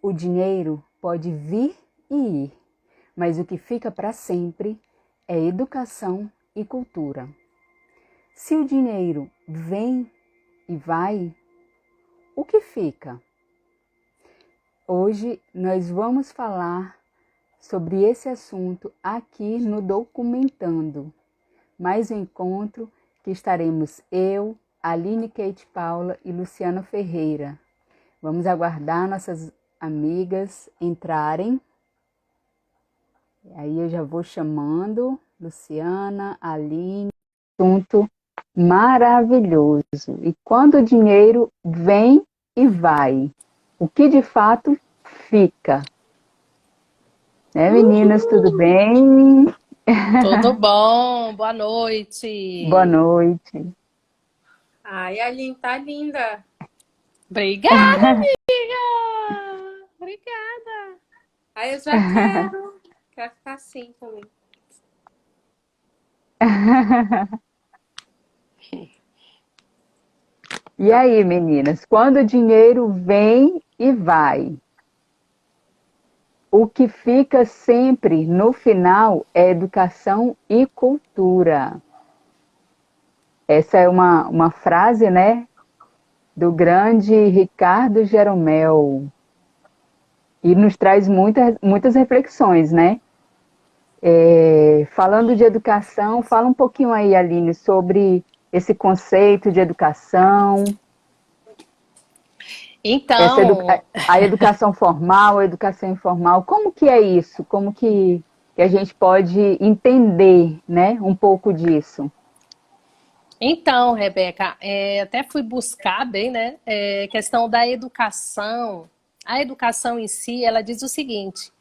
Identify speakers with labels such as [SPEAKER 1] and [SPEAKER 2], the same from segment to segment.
[SPEAKER 1] O dinheiro pode vir e ir, mas o que fica para sempre é educação e cultura. Se o dinheiro vem e vai, o que fica? Hoje nós vamos falar sobre esse assunto aqui no Documentando. Mais um encontro que estaremos eu, Aline Kate Paula e Luciana Ferreira. Vamos aguardar nossas amigas entrarem. Aí eu já vou chamando Luciana, Aline, assunto maravilhoso. E quando o dinheiro vem e vai, o que de fato fica? Né, meninas, tudo bem?
[SPEAKER 2] Tudo bom? Boa
[SPEAKER 1] Boa
[SPEAKER 2] noite.
[SPEAKER 1] noite.
[SPEAKER 3] Ai, a Aline tá linda.
[SPEAKER 2] Obrigada, amiga. Obrigada.
[SPEAKER 3] Ai, eu já quero. Quero ficar assim também.
[SPEAKER 1] E aí, meninas, quando o dinheiro vem e vai, o que fica sempre no final é educação e cultura. Essa é uma frase, né, do grande Ricardo Jeromel, e nos traz muitas reflexões, né? Falando de educação, fala um pouquinho aí, Aline, sobre esse conceito de educação,
[SPEAKER 2] Então,
[SPEAKER 1] a educação formal, a educação informal, como que é isso? Como que a gente pode entender, né, um pouco disso?
[SPEAKER 2] Rebeca, até fui buscar bem, né? Questão da educação. A educação em si, ela diz o seguinte,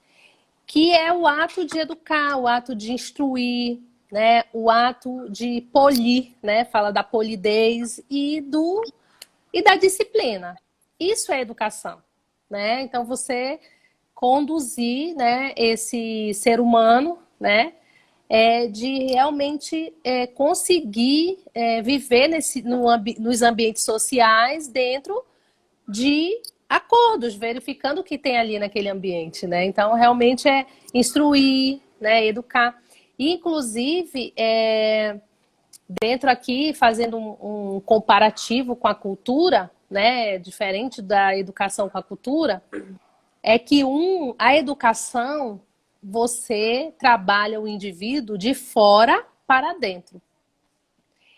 [SPEAKER 2] que é o ato de educar, o ato de instruir, né? O ato de polir, né? Fala da polidez e da disciplina. Isso é educação, né? Então você conduzir, né, esse ser humano, né, de realmente conseguir viver nos ambientes sociais dentro de acordos, verificando o que tem ali naquele ambiente, né? Então realmente é instruir, né, educar. Inclusive, dentro aqui, fazendo um comparativo com a cultura, né, diferente da educação com a cultura, é que a educação, você trabalha o indivíduo de fora para dentro.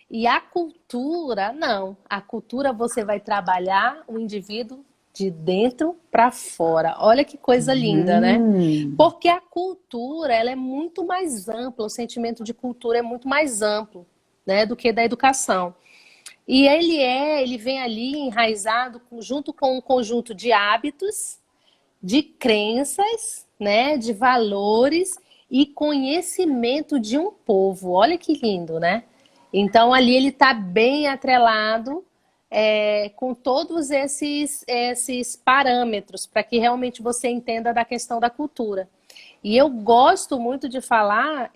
[SPEAKER 2] E a cultura, não. A cultura você vai trabalhar o indivíduo de dentro para fora. Olha que coisa linda, né?
[SPEAKER 1] Hum,
[SPEAKER 2] Porque a cultura, ela é muito mais ampla, o sentimento de cultura é muito mais amplo, né, do que da educação. E ele vem ali enraizado junto com um conjunto de hábitos, de crenças, né, de valores e conhecimento de um povo. Olha que lindo, né? Então ali ele está bem atrelado com todos esses parâmetros para que realmente você entenda da questão da cultura. E eu gosto muito de falar,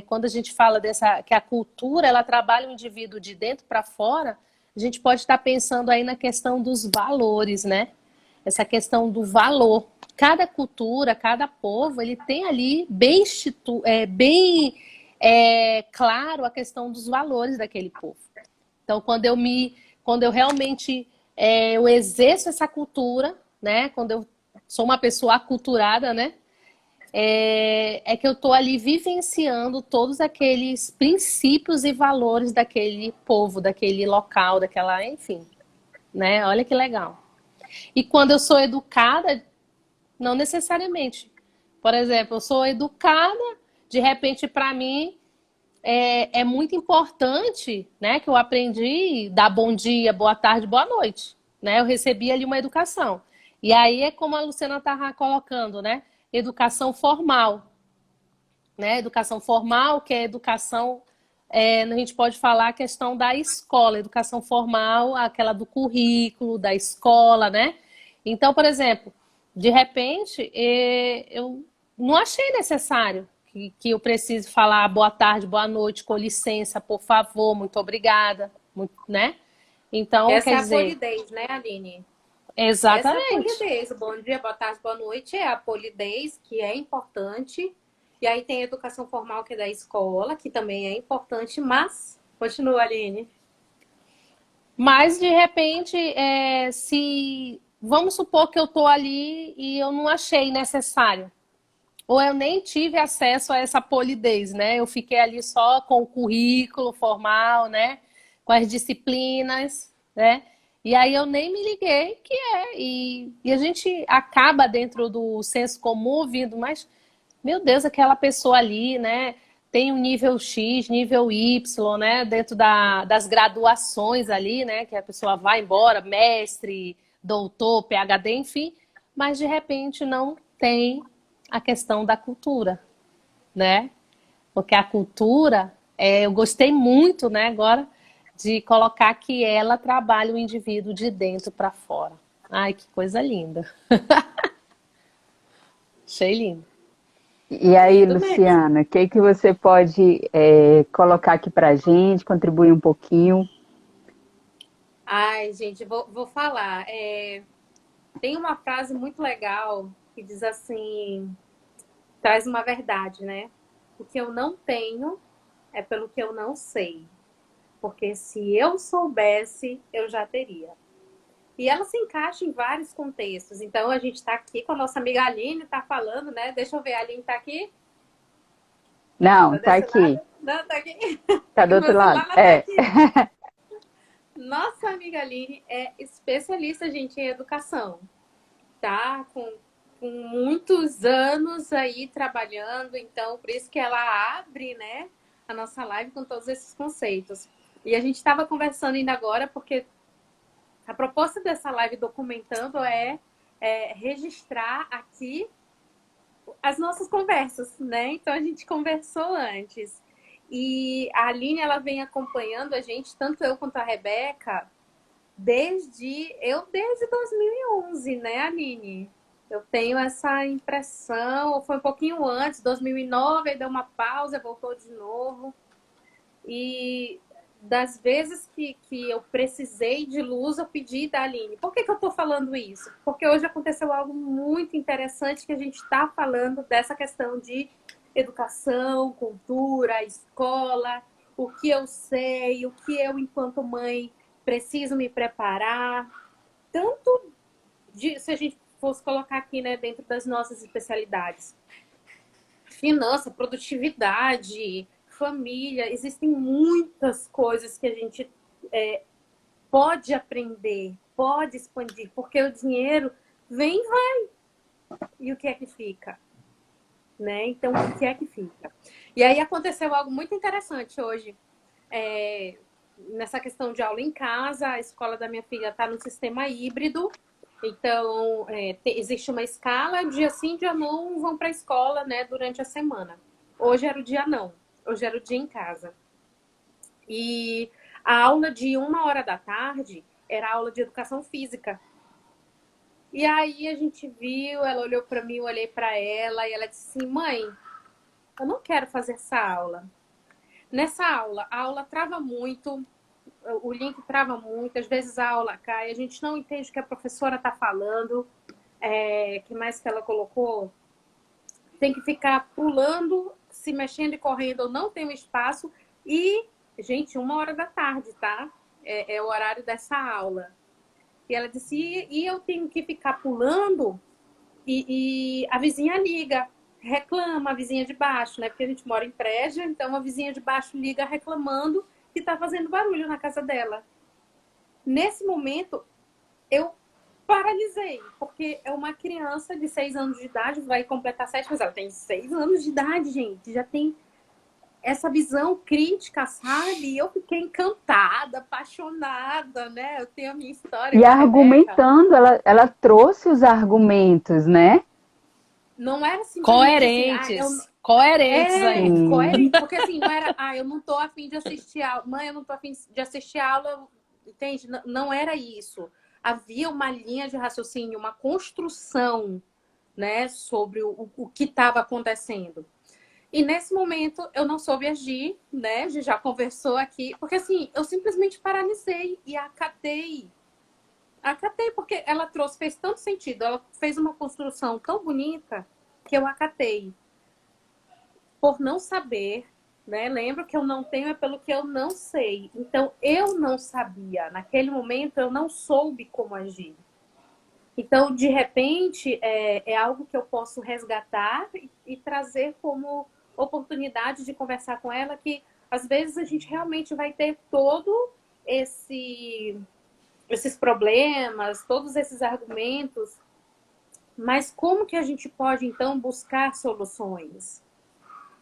[SPEAKER 2] quando a gente fala que a cultura ela trabalha o indivíduo de dentro para fora, a gente pode estar pensando aí na questão dos valores, né? Essa questão do valor. Cada cultura, cada povo, ele tem ali bem claro a questão dos valores daquele povo. Então, quando eu realmente eu exerço essa cultura, né? Quando eu sou uma pessoa aculturada, né? Que eu estou ali vivenciando todos aqueles princípios e valores daquele povo, daquele local, daquela, enfim, né? Olha que legal. E quando eu sou educada, não necessariamente. Por exemplo, eu sou educada, de repente, para mim, é muito importante, né, que eu aprendi dar bom dia, boa tarde, boa noite. Né? Eu recebi ali uma educação. E aí é como a Luciana estava colocando, né? Educação formal. Né? Educação formal, que é educação, a gente pode falar a questão da escola, educação formal, aquela do currículo, da escola, né? Então, por exemplo, de repente, eu não achei necessário que eu precise falar boa tarde, boa noite, com licença, por favor, muito obrigada, né? Então,
[SPEAKER 3] Essa
[SPEAKER 2] quer
[SPEAKER 3] é a
[SPEAKER 2] dizer,
[SPEAKER 3] polidez, né, Aline? Essa é a
[SPEAKER 2] Exatamente.
[SPEAKER 3] polidez. O bom dia, boa tarde, boa noite é a polidez, que é importante. E aí tem a educação formal, que é da escola, que também é importante, mas... Continua, Aline.
[SPEAKER 2] Mas, de repente, se... Vamos supor que eu tô ali e eu não achei necessário. Ou eu nem tive acesso a essa polidez, né? Eu fiquei ali só com o currículo formal, né? Com as disciplinas, né? E aí eu nem me liguei que é. E a gente acaba dentro do senso comum vindo, mas, meu Deus, aquela pessoa ali, né? Tem um nível X, nível Y, né? Dentro das graduações ali, né? Que a pessoa vai embora, mestre, doutor, PhD, enfim. Mas de repente não tem a questão da cultura, né? Porque a cultura, eu gostei muito, né, agora, de colocar que ela trabalha o indivíduo de dentro para fora. Ai, que coisa linda. Achei lindo.
[SPEAKER 1] E aí,
[SPEAKER 3] Lindo mesmo.
[SPEAKER 1] Luciana, o que que você pode colocar aqui para a gente, contribuir um pouquinho?
[SPEAKER 3] Ai, gente, vou falar. Tem uma frase muito legal que diz assim, traz uma verdade, né? O que eu não tenho é pelo que eu não sei. Porque se eu soubesse, eu já teria. E ela se encaixa em vários contextos. Então, a gente está aqui com a nossa amiga Aline, está falando, né? Deixa eu ver, a Aline está aqui?
[SPEAKER 1] Não,
[SPEAKER 3] Tá
[SPEAKER 1] tá
[SPEAKER 3] desse lado?
[SPEAKER 1] aqui,
[SPEAKER 3] Não, tá aqui. Tá
[SPEAKER 1] tá
[SPEAKER 3] aqui
[SPEAKER 1] do
[SPEAKER 3] no
[SPEAKER 1] outro
[SPEAKER 3] meu
[SPEAKER 1] lado.
[SPEAKER 3] celular, ela tá
[SPEAKER 1] É.
[SPEAKER 3] aqui. Nossa amiga Aline é especialista, gente, em educação. Tá com muitos anos aí trabalhando, então por isso que ela abre, né, a nossa live com todos esses conceitos. E a gente estava conversando ainda agora, porque a proposta dessa live documentando é registrar aqui as nossas conversas, né? Então a gente conversou antes. E a Aline, ela vem acompanhando a gente, tanto eu quanto a Rebeca, desde 2011, né, Aline? Eu tenho essa impressão, ou foi um pouquinho antes, 2009, aí deu uma pausa, voltou de novo. E das vezes que eu precisei de luz, eu pedi da Aline. Por que eu estou falando isso? Porque hoje aconteceu algo muito interessante que a gente está falando dessa questão de educação, cultura, escola, o que eu sei, o que eu, enquanto mãe, preciso me preparar. Tanto se a gente fosse colocar aqui, né, dentro das nossas especialidades. Finança, produtividade, família, existem muitas coisas que a gente pode aprender, pode expandir, porque o dinheiro vem e vai. E o que é que fica? Né? Então, o que é que fica? E aí aconteceu algo muito interessante hoje. Nessa questão de aula em casa, a escola da minha filha está no sistema híbrido. Então, existe uma escala, dia sim, dia não, vão para a escola, né, durante a semana. Hoje era o dia não, hoje era o dia em casa. E a aula de 1 hora da tarde era a aula de educação física. E aí a gente viu, ela olhou para mim, eu olhei para ela, e ela disse assim, mãe, eu não quero fazer essa aula. Nessa aula, a aula trava muito, o link trava muito, às vezes a aula cai, a gente não entende o que a professora está falando. Que mais que ela colocou? Tem que ficar pulando, se mexendo e correndo, eu não tenho espaço. E, gente, 1 hora da tarde, tá? É o horário dessa aula. E ela disse, e eu tenho que ficar pulando e a vizinha liga, reclama, a vizinha de baixo, né? Porque a gente mora em prédio, então a vizinha de baixo liga reclamando que tá fazendo barulho na casa dela. Nesse momento, eu paralisei, porque é uma criança de 6 anos de idade, vai completar 7, mas ela tem 6 anos de idade, gente, já tem essa visão crítica, sabe? E eu fiquei encantada, apaixonada, né? Eu tenho a minha história
[SPEAKER 1] E
[SPEAKER 3] com a Rebeca.
[SPEAKER 1] argumentando, ela trouxe os argumentos, né?
[SPEAKER 3] Não era simplesmente assim,
[SPEAKER 2] Coerentes. Coerentes ainda.
[SPEAKER 1] Sim.
[SPEAKER 3] coerente, porque assim, não era, eu não tô afim de assistir aula, mãe, eu não tô afim de assistir aula, entende? Não era isso. Havia uma linha de raciocínio, uma construção, né, sobre o que estava acontecendo. E nesse momento eu não soube agir, né? A gente já conversou aqui, porque assim, eu simplesmente paralisei e acatei Acatei, porque ela trouxe, fez tanto sentido. Ela fez uma construção tão bonita que eu acatei. Por não saber, né? Lembro que eu não tenho é pelo que eu não sei. Então, eu não sabia. Naquele momento, eu não soube como agir. Então, de repente, é algo que eu posso resgatar e trazer como oportunidade de conversar com ela, que às vezes a gente realmente vai ter todo esses problemas, todos esses argumentos, mas como que a gente pode, então, buscar soluções?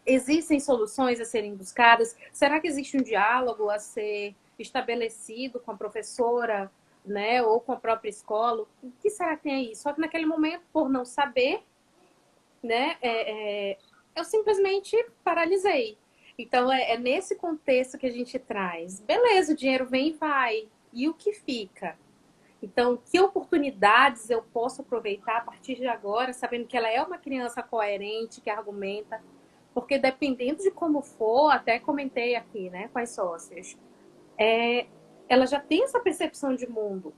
[SPEAKER 3] Existem soluções a serem buscadas? Será que existe um diálogo a ser estabelecido com a professora, né, ou com a própria escola? O que será que tem aí? Só que naquele momento, por não saber, né, eu simplesmente paralisei. Então, é nesse contexto que a gente traz. Beleza, o dinheiro vem e vai. E o que fica? Então, que oportunidades eu posso aproveitar a partir de agora, sabendo que ela é uma criança coerente, que argumenta, porque dependendo de como for, até comentei aqui, né, com as sócias, ela já tem essa percepção de mundo.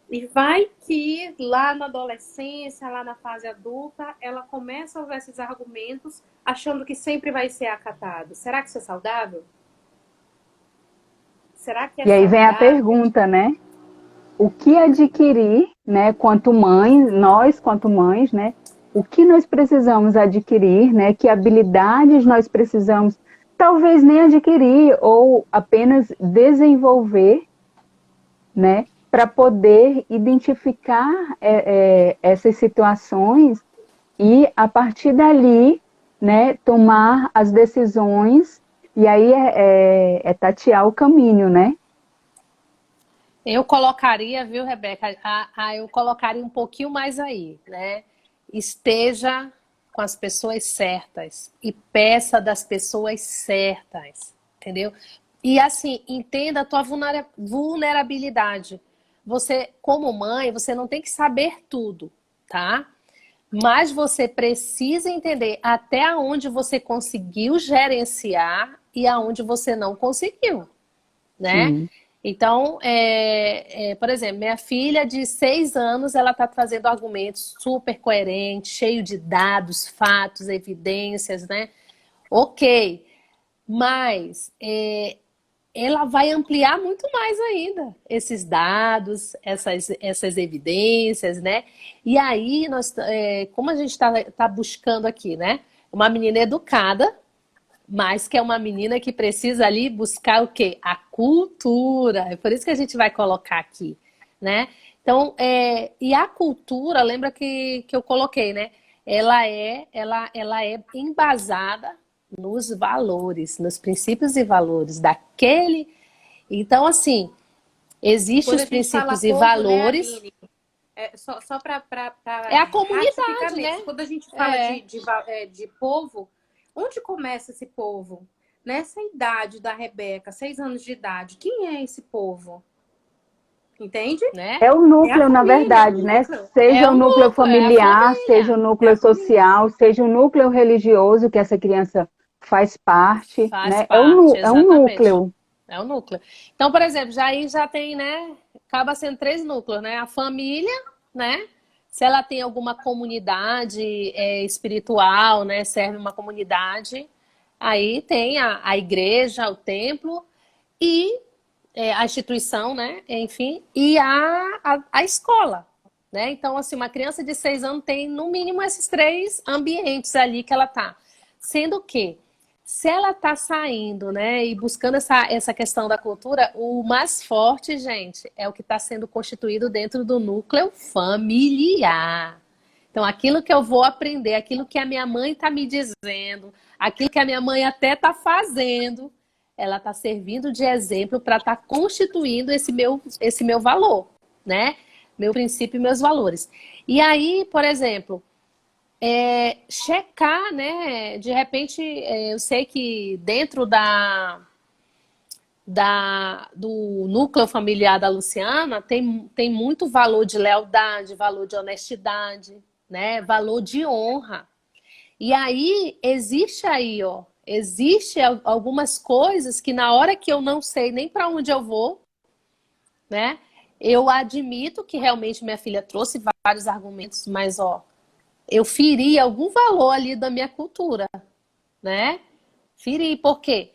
[SPEAKER 3] E vai que lá na adolescência, lá na fase adulta, ela começa a usar esses argumentos achando que sempre vai ser acatado. Será que isso é saudável? Será que é
[SPEAKER 1] E aí vem a
[SPEAKER 3] saudável?
[SPEAKER 1] pergunta, né? O que adquirir, né, quanto mães, nós quanto mães, né? O que nós precisamos adquirir, né? Que habilidades nós precisamos, talvez nem adquirir ou apenas desenvolver, né? Para poder identificar essas situações e a partir dali, né? Tomar as decisões e aí tatear o caminho, né?
[SPEAKER 2] Eu colocaria, viu, Rebeca? Eu colocaria um pouquinho mais aí, né? Esteja com as pessoas certas e peça das pessoas certas, entendeu? E assim, entenda a tua vulnerabilidade. Você, como mãe, você não tem que saber tudo, tá? Mas você precisa entender até onde você conseguiu gerenciar e aonde você não conseguiu, né?
[SPEAKER 1] Sim.
[SPEAKER 2] Então, por exemplo, minha filha de 6 anos, ela está trazendo argumentos super coerentes, cheio de dados, fatos, evidências, né? Ok, mas ela vai ampliar muito mais ainda esses dados, essas evidências, né? E aí, como a gente está buscando aqui, né? Uma menina educada, mas que é uma menina que precisa ali buscar o quê? A cultura. É por isso que a gente vai colocar aqui, né? Então, e a cultura, lembra que eu coloquei, né? Ela é embasada nos valores, nos princípios e valores daquele. Então, assim, existem
[SPEAKER 3] Quando
[SPEAKER 2] os
[SPEAKER 3] a gente fala
[SPEAKER 2] princípios e
[SPEAKER 3] povo, né,
[SPEAKER 2] valores.
[SPEAKER 3] Aline? Só para
[SPEAKER 2] É a
[SPEAKER 3] ratificar
[SPEAKER 2] comunidade,
[SPEAKER 3] mesmo,
[SPEAKER 2] né?
[SPEAKER 3] quando a gente fala
[SPEAKER 2] É.
[SPEAKER 3] de povo, onde começa esse povo? Nessa idade da Rebeca, 6 anos de idade, quem é esse povo? Entende?
[SPEAKER 2] Né?
[SPEAKER 1] É o
[SPEAKER 3] É a
[SPEAKER 1] núcleo, na
[SPEAKER 3] família, é o
[SPEAKER 1] verdade, né?
[SPEAKER 3] núcleo.
[SPEAKER 2] É
[SPEAKER 1] Seja o
[SPEAKER 2] o
[SPEAKER 1] núcleo
[SPEAKER 2] núcleo, é a
[SPEAKER 1] familiar, seja o
[SPEAKER 2] família.
[SPEAKER 3] É
[SPEAKER 1] núcleo
[SPEAKER 3] a família.
[SPEAKER 1] social, seja o núcleo religioso que essa criança faz parte,
[SPEAKER 2] Faz
[SPEAKER 1] né?
[SPEAKER 2] parte,
[SPEAKER 1] É um
[SPEAKER 2] exatamente.
[SPEAKER 1] núcleo.
[SPEAKER 2] É o núcleo. Então, por exemplo, já tem, né? Acaba sendo 3 núcleos, né? A família, né? Se ela tem alguma comunidade espiritual, né? Serve uma comunidade. Aí tem a igreja, o templo e a instituição, né? Enfim, e a escola. Né? Então, assim, uma criança de 6 anos tem no mínimo esses 3 ambientes ali que ela tá. Sendo que, se ela tá saindo, né, e buscando essa questão da cultura, o mais forte, gente, é o que está sendo constituído dentro do núcleo familiar. Então, aquilo que eu vou aprender, aquilo que a minha mãe está me dizendo, aquilo que a minha mãe até está fazendo, ela está servindo de exemplo para estar constituindo esse meu valor, né? Meu princípio e meus valores. E aí, por exemplo, checar, né? De repente, eu sei que dentro do núcleo familiar da Luciana tem muito valor de lealdade, valor de honestidade, né? Valor de honra. E aí, existe algumas coisas que na hora que eu não sei nem para onde eu vou, né? eu admito que realmente minha filha trouxe vários argumentos, mas ó, eu feri algum valor ali da minha cultura, né? Feri, por quê?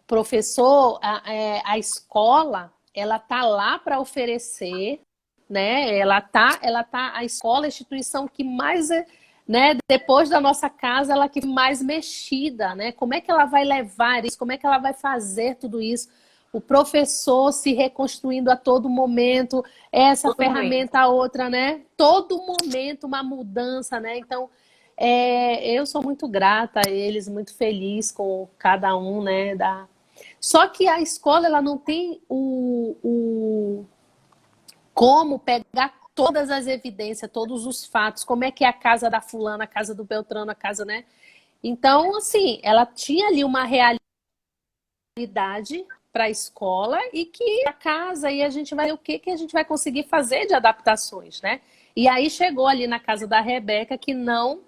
[SPEAKER 2] Professor, a escola, ela tá lá para oferecer, né? A escola, a instituição que mais né? Depois da nossa casa, ela que mais mexida, né? Como é que ela vai levar isso? Como é que ela vai fazer tudo isso? O professor se reconstruindo a todo momento, essa
[SPEAKER 3] Todo momento.
[SPEAKER 2] ferramenta, a outra, né? Todo momento uma mudança, né? Então, eu sou muito grata a eles, muito feliz com cada um, né? Só que a escola, ela não tem como pegar todas as evidências, todos os fatos, como é que é a casa da fulana, a casa do Beltrano, a casa, né? Então, assim, ela tinha ali uma realidade para a escola e que a casa, e a gente vai, o que que a gente vai conseguir fazer de adaptações, né? E aí chegou ali na casa da Rebeca que não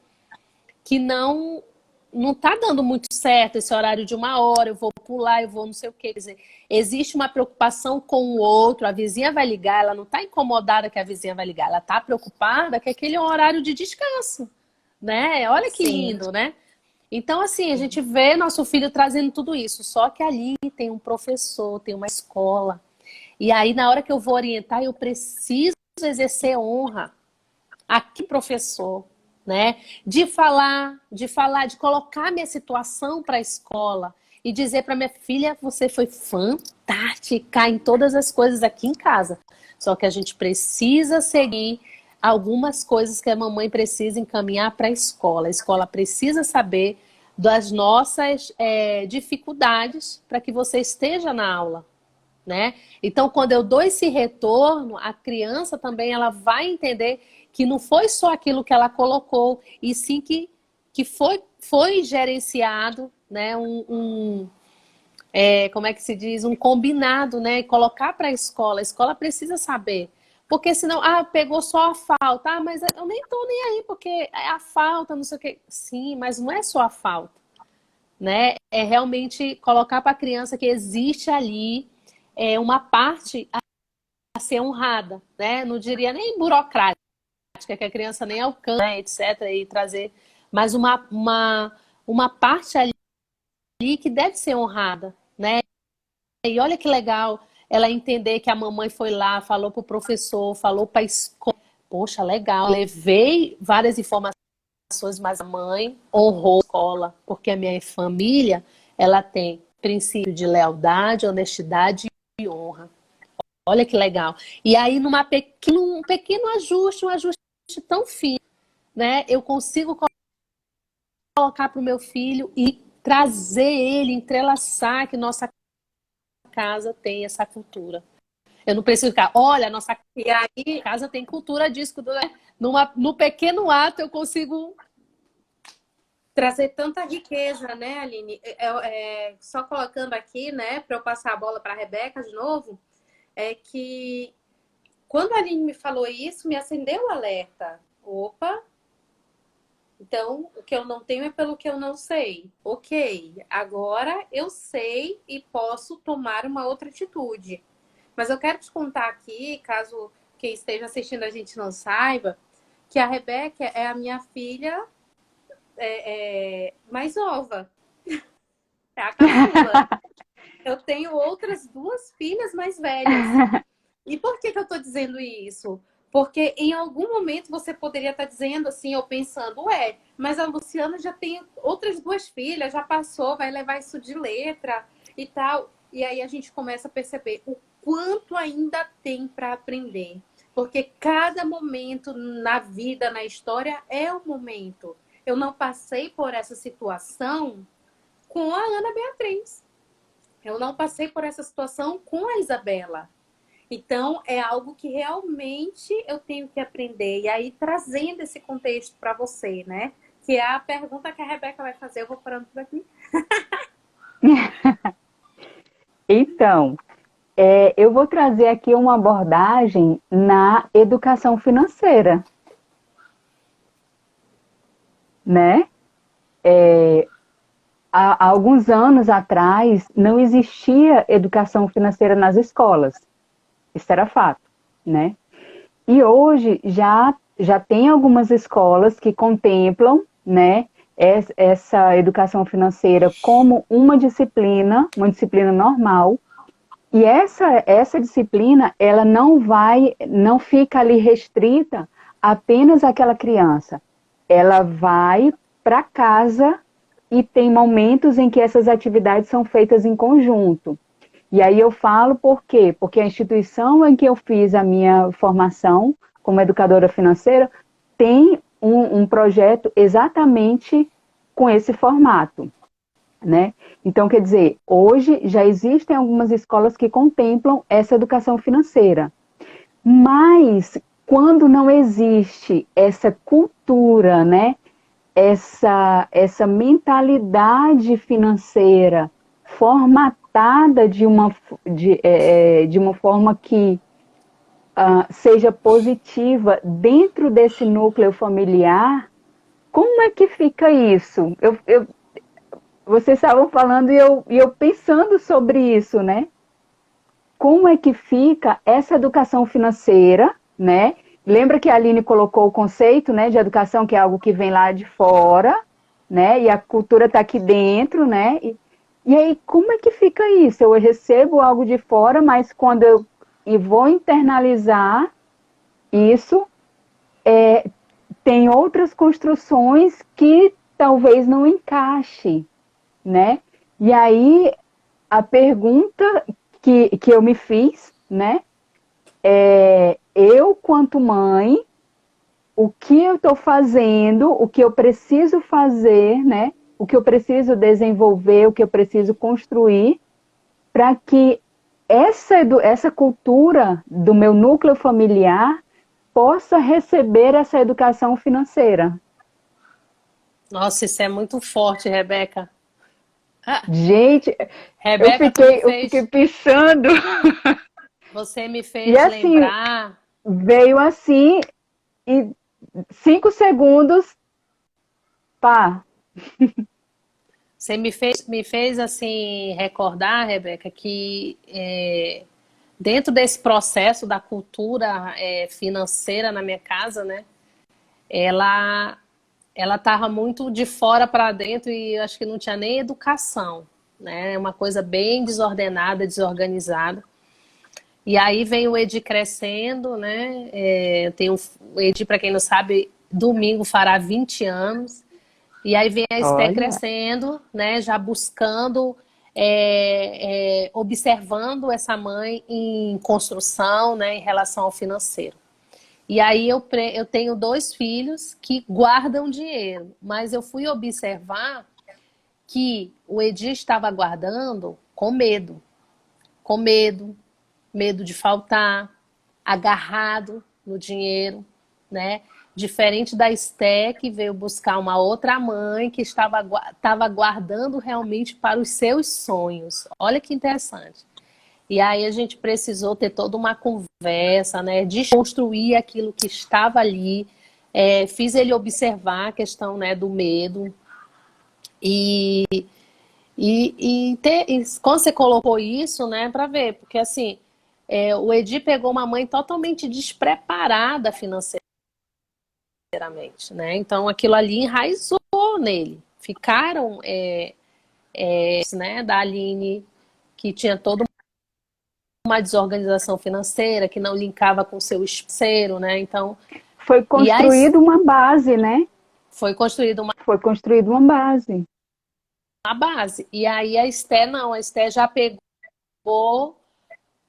[SPEAKER 2] tá dando muito certo esse horário de 1 hora, eu vou pular, eu vou não sei o quê. Quer dizer, existe uma preocupação com o outro, a vizinha vai ligar, ela não está incomodada que a vizinha vai ligar, ela está preocupada que aquele é um horário de descanso, né? Olha que
[SPEAKER 3] Sim.
[SPEAKER 2] lindo, né? Então, assim, a gente vê nosso filho trazendo tudo isso, só que ali tem um professor, tem uma escola. E aí, na hora que eu vou orientar, eu preciso exercer honra aqui, professor, né? De colocar minha situação para a escola e dizer para minha filha, você foi fantástica em todas as coisas aqui em casa. Só que a gente precisa seguir algumas coisas que a mamãe precisa encaminhar para a escola. A escola precisa saber das nossas dificuldades para que você esteja na aula, né? Então, quando eu dou esse retorno, a criança também ela vai entender que não foi só aquilo que ela colocou, e sim que foi gerenciado, né? Como é que se diz? Um combinado, né? E colocar para a escola precisa saber. Porque senão, pegou só a falta. Mas eu nem tô nem aí, porque é a falta, não sei o quê. Sim, mas não é só a falta, né? É realmente colocar para a criança que existe ali uma parte a ser honrada, né? Não diria nem burocrática, que a criança nem alcança, né, etc. E trazer, mas uma parte ali que deve ser honrada, né? E olha que legal ela entender que a mamãe foi lá, falou para o professor, falou para a escola. Poxa, legal, levei várias informações, mas a mãe honrou a escola, porque a minha família, ela tem princípio de lealdade, honestidade e honra. Olha que legal. E aí, um pequeno ajuste, um ajuste tão fino, né? Eu consigo colocar para o meu filho e trazer ele, entrelaçar que nossa casa tem essa cultura. Eu não preciso ficar, olha, nossa
[SPEAKER 3] E aí,
[SPEAKER 2] casa tem cultura disso, né? No pequeno ato eu consigo
[SPEAKER 3] trazer tanta riqueza, né, Aline? Só colocando aqui, né, para eu passar a bola para a Rebeca de novo, é que quando a Aline me falou isso, me acendeu o alerta. Opa! Então, o que eu não tenho é pelo que eu não sei. Ok, agora eu sei e posso tomar uma outra atitude. Mas eu quero te contar aqui, caso quem esteja assistindo a gente não saiba, que a Rebeca é a minha filha mais nova. É a caçula. Eu tenho outras 2 filhas mais velhas. E por que eu estou dizendo isso? Porque em algum momento você poderia estar dizendo assim, ou pensando, mas a Luciana já tem outras 2 filhas, já passou, vai levar isso de letra e tal. E aí a gente começa a perceber o quanto ainda tem para aprender. Porque cada momento na vida, na história, é um momento. Eu não passei por essa situação com a Ana Beatriz. Eu não passei por essa situação com a Isabela. Então, é algo que realmente eu tenho que aprender. E aí, trazendo esse contexto para você, né? Que é a pergunta que a Rebeca vai fazer. Eu vou parando por aqui.
[SPEAKER 1] Então, eu vou trazer aqui uma abordagem na educação financeira, né? Há alguns anos atrás, não existia educação financeira nas escolas. Isso era fato. né? E hoje já tem algumas escolas que contemplam, né, essa educação financeira como uma disciplina normal. E essa disciplina, ela não fica ali restrita apenas àquela criança. Ela vai para casa e tem momentos em que essas atividades são feitas em conjunto. E aí eu falo por quê? Porque a instituição em que eu fiz a minha formação como educadora financeira tem um projeto exatamente com esse formato, né? Então, quer dizer, hoje já existem algumas escolas que contemplam essa educação financeira, mas quando não existe essa cultura, né? Essa mentalidade financeira formatada de uma forma que seja positiva dentro desse núcleo familiar, como é que fica isso? Vocês estavam falando e eu pensando sobre isso, né? Como é que fica essa educação financeira, né? Lembra que a Aline colocou o conceito, né, de educação, que é algo que vem lá de fora, né? E a cultura está aqui dentro, né? E aí, como é que fica isso? Eu recebo algo de fora, mas quando eu vou internalizar isso, tem outras construções que talvez não encaixe, né? E aí, a pergunta que eu me fiz, né? Eu, quanto mãe, o que eu estou fazendo, o que eu preciso fazer, né? O que eu preciso desenvolver, o que eu preciso construir para que essa cultura do meu núcleo familiar possa receber essa educação financeira.
[SPEAKER 2] Nossa, isso é muito forte, Rebeca. Ah,
[SPEAKER 1] Gente,
[SPEAKER 2] Rebeca,
[SPEAKER 1] eu fiquei pensando,
[SPEAKER 2] você me
[SPEAKER 1] e
[SPEAKER 2] fez
[SPEAKER 1] assim,
[SPEAKER 2] lembrar.
[SPEAKER 1] veio assim, e 5 segundos, pá.
[SPEAKER 2] Você me fez assim recordar, Rebeca, que dentro desse processo da cultura financeira na minha casa, né? Ela ela estava muito de fora para dentro e eu acho que não tinha nem educação, né? Uma coisa bem desordenada, desorganizada. E aí vem o Edi crescendo, né? Eu tenho o Edi, para quem não sabe, domingo fará 20 anos. E aí vem a Esté
[SPEAKER 1] Olha,
[SPEAKER 2] crescendo, né? Já buscando, observando essa mãe em construção, né? Em relação ao financeiro. E aí eu tenho 2 filhos que guardam dinheiro, mas eu fui observar que o Edi estava guardando com medo, medo de faltar, agarrado no dinheiro, né? Diferente da Esté, que veio buscar uma outra mãe que estava guardando realmente para os seus sonhos. Olha que interessante. E aí a gente precisou ter toda uma conversa, né? Desconstruir aquilo que estava ali. Fiz ele observar a questão, né, do medo. E, e quando você colocou isso, né, para ver, porque assim, o Edi pegou uma mãe totalmente despreparada financeiramente, né? Então aquilo ali enraizou nele. Ficaram, né, da Aline, que tinha toda uma desorganização financeira, que não linkava com o seu parceiro, né? Então,
[SPEAKER 1] foi
[SPEAKER 2] e aí
[SPEAKER 1] construída uma base, né?
[SPEAKER 2] foi construída
[SPEAKER 1] Foi construída uma base.
[SPEAKER 2] uma base. E aí a Esté não, a Esté já pegou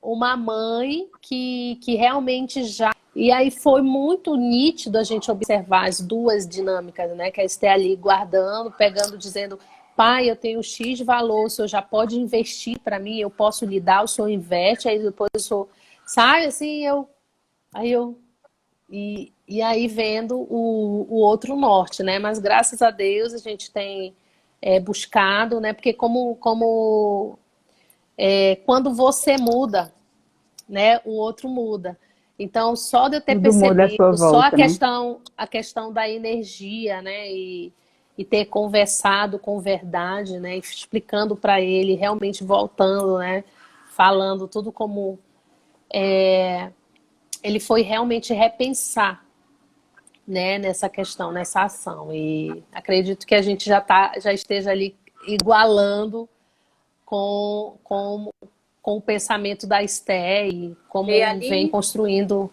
[SPEAKER 2] uma mãe que realmente já. E aí foi muito nítido a gente observar as duas dinâmicas, né? Que a Esté ali guardando, pegando, dizendo: pai, eu tenho X de valor, o senhor já pode investir para mim, eu posso lhe dar, o senhor investe, aí depois o senhor sai assim, aí eu. E aí vendo o outro norte, né? Mas graças a Deus a gente tem buscado, né? Porque quando você muda, né, o outro muda. Então, só de eu ter
[SPEAKER 1] Tudo muda à sua
[SPEAKER 2] percebido, só
[SPEAKER 1] volta, né?
[SPEAKER 2] a questão da energia, né, e ter conversado com verdade, né, explicando para ele, realmente voltando, né, falando tudo como ele foi realmente repensar, né, nessa questão, nessa ação. E acredito que a gente já esteja ali igualando com o pensamento da Esté e
[SPEAKER 3] E
[SPEAKER 2] como vem
[SPEAKER 3] Aline,
[SPEAKER 2] construindo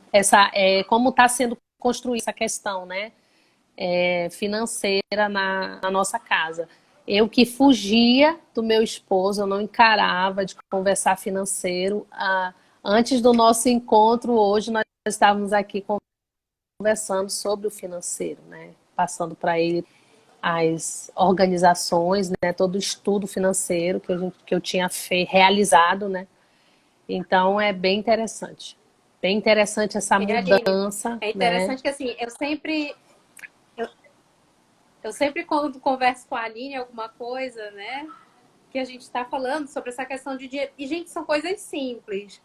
[SPEAKER 2] como está sendo construída essa questão, né, financeira na nossa casa. Eu que fugia do meu esposo, eu não encarava de conversar financeiro. Antes do nosso encontro, hoje, nós estávamos aqui conversando sobre o financeiro, né? Passando para ele as organizações, né? Todo o estudo financeiro que eu tinha realizado, né? Então, é bem interessante. Bem interessante essa
[SPEAKER 3] e Aline,
[SPEAKER 2] mudança,
[SPEAKER 3] é
[SPEAKER 2] né?
[SPEAKER 3] interessante que assim, eu sempre quando converso com a Aline alguma coisa, né? Que a gente está falando sobre essa questão de dinheiro. E, gente, são coisas simples.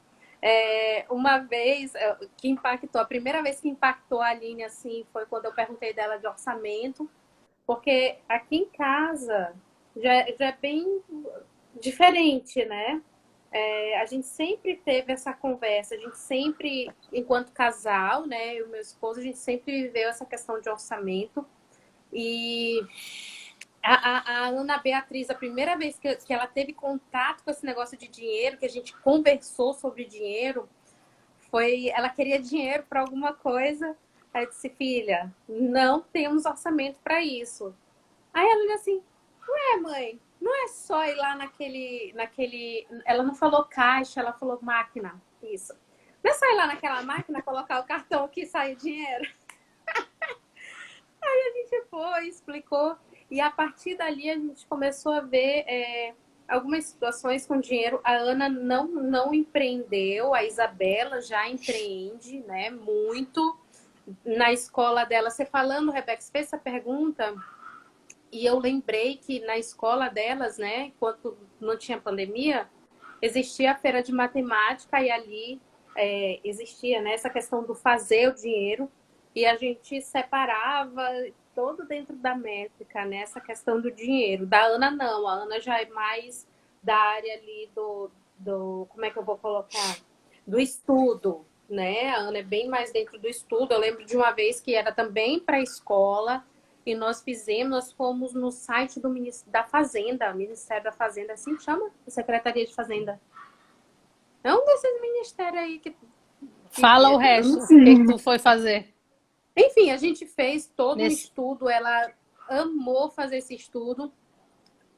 [SPEAKER 3] Uma vez que impactou, a primeira vez que impactou a Aline assim foi quando eu perguntei dela de orçamento, porque aqui em casa já é bem diferente, né? A gente sempre teve essa conversa, a gente sempre, enquanto casal, né, eu e meu esposo, a gente sempre viveu essa questão de orçamento. E a Ana Beatriz, a primeira vez que ela teve contato com esse negócio de dinheiro, que a gente conversou sobre dinheiro, ela queria dinheiro para alguma coisa. Aí eu disse, filha, não temos orçamento para isso. Aí ela olhou assim, mãe, não é só ir lá naquele. Ela não falou caixa, ela falou máquina. Isso. Não é só ir lá naquela máquina, colocar o cartão que sai o dinheiro. Aí a gente foi, explicou. E a partir dali a gente começou a ver algumas situações com dinheiro. A Ana não empreendeu, a Isabela já empreende, né? Muito. Na escola dela, você falando, Rebeca, você fez essa pergunta. E eu lembrei que na escola delas, né, enquanto não tinha pandemia, existia a feira de matemática e ali existia, né, essa questão do fazer o dinheiro e a gente separava todo dentro da métrica, né, essa questão do dinheiro. Da Ana não, a Ana já é mais da área ali como é que eu vou colocar? Do estudo, né? A Ana é bem mais dentro do estudo. Eu lembro de uma vez que era também para a escola e nós fomos no site da Fazenda, Ministério da Fazenda, assim que chama? Secretaria de Fazenda. É um desses ministérios aí que
[SPEAKER 2] Fala o
[SPEAKER 3] eu
[SPEAKER 2] resto,
[SPEAKER 3] não
[SPEAKER 2] o
[SPEAKER 3] sei.
[SPEAKER 2] que tu foi fazer
[SPEAKER 3] Enfim, a gente fez todo um
[SPEAKER 2] nesse...
[SPEAKER 3] estudo, ela amou fazer esse estudo.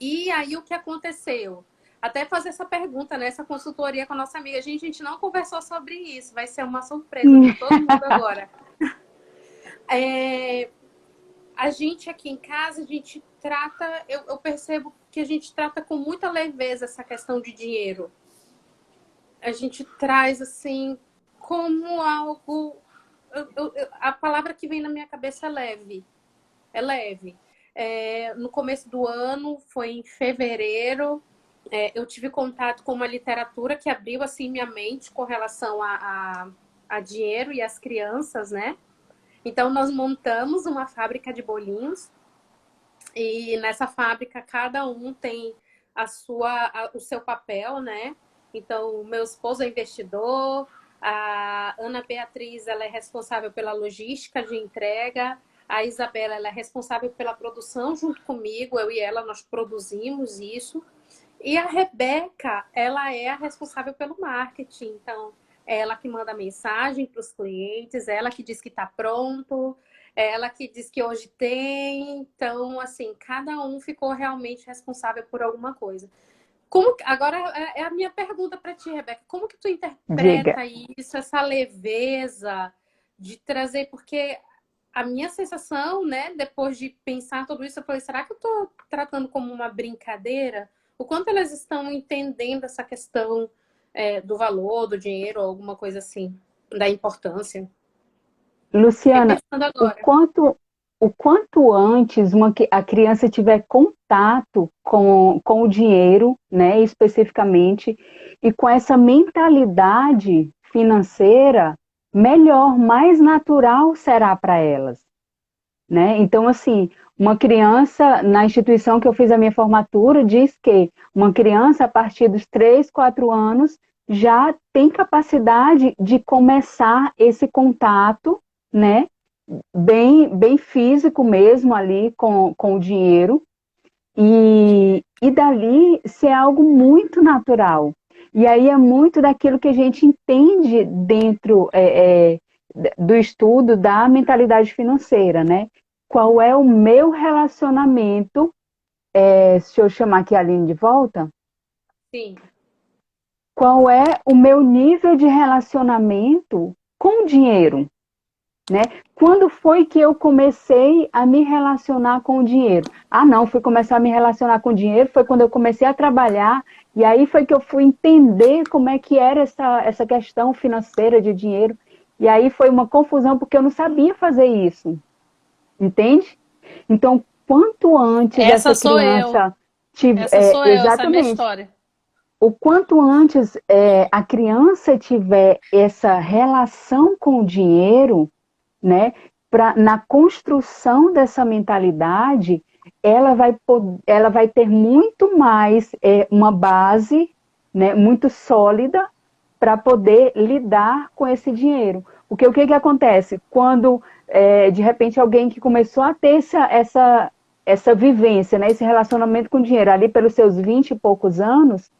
[SPEAKER 3] E aí o que aconteceu? Até fazer essa pergunta, né? Essa consultoria com a nossa amiga. A gente não conversou sobre isso, vai ser uma surpresa para todo mundo agora. A gente aqui em casa, a gente trata, eu percebo que a gente trata com muita leveza essa questão de dinheiro. A gente traz assim como algo. A palavra que vem na minha cabeça é leve. É leve. No começo do ano, foi em fevereiro, eu tive contato com uma literatura que abriu assim minha mente com relação a dinheiro e as crianças, né? Então, nós montamos uma fábrica de bolinhos e nessa fábrica cada um tem o seu papel, né? Então, o meu esposo é investidor, a Ana Beatriz ela é responsável pela logística de entrega, a Isabela ela é responsável pela produção junto comigo, eu e ela nós produzimos isso. E a Rebeca, ela é a responsável pelo marketing. Então, é ela que manda mensagem para os clientes, ela que diz que está pronto, ela que diz que hoje tem. Então, assim, cada um ficou realmente responsável por alguma coisa. Agora é a minha pergunta para ti, Rebeca. Como que tu
[SPEAKER 1] Diga.
[SPEAKER 3] interpreta isso, essa leveza de trazer? Porque a minha sensação, né, depois de pensar tudo isso, eu falei, será que eu estou tratando como uma brincadeira? O quanto elas estão entendendo essa questão do valor, do dinheiro, ou alguma coisa assim, da importância? Fiquei
[SPEAKER 1] Luciana,
[SPEAKER 3] pensando
[SPEAKER 1] o
[SPEAKER 3] agora.
[SPEAKER 1] quanto, o quanto antes a criança tiver contato com o dinheiro, né, especificamente, e com essa mentalidade financeira, melhor, mais natural será para elas, né? Então, assim, uma criança, na instituição que eu fiz a minha formatura, diz que uma criança, a partir dos 3, 4 anos, já tem capacidade de começar esse contato, né, bem físico mesmo ali com o dinheiro, e dali ser algo muito natural. E aí é muito daquilo que a gente entende dentro do estudo da mentalidade financeira, né? Qual é o meu relacionamento? Se eu chamar aqui a Aline de volta,
[SPEAKER 3] Sim.
[SPEAKER 1] qual é o meu nível de relacionamento com o dinheiro, né? Quando foi que eu comecei a me relacionar com o dinheiro? Ah, não, fui começar a me relacionar com o dinheiro, foi quando eu comecei a trabalhar, e aí foi que eu fui entender como é que era essa questão financeira de dinheiro, e aí foi uma confusão, porque eu não sabia fazer isso, entende? Então, quanto antes
[SPEAKER 2] Essa
[SPEAKER 1] essa
[SPEAKER 2] sou eu.
[SPEAKER 1] criança tiver,
[SPEAKER 2] Essa sou eu, essa é a minha
[SPEAKER 1] exatamente,
[SPEAKER 2] história.
[SPEAKER 1] o quanto antes a criança tiver essa relação com o dinheiro, né, na construção dessa mentalidade, ela vai ter muito mais uma base, né, muito sólida para poder lidar com esse dinheiro. Porque o que acontece? Quando, de repente, alguém que começou a ter essa vivência, né, esse relacionamento com o dinheiro ali pelos seus 20 e poucos anos,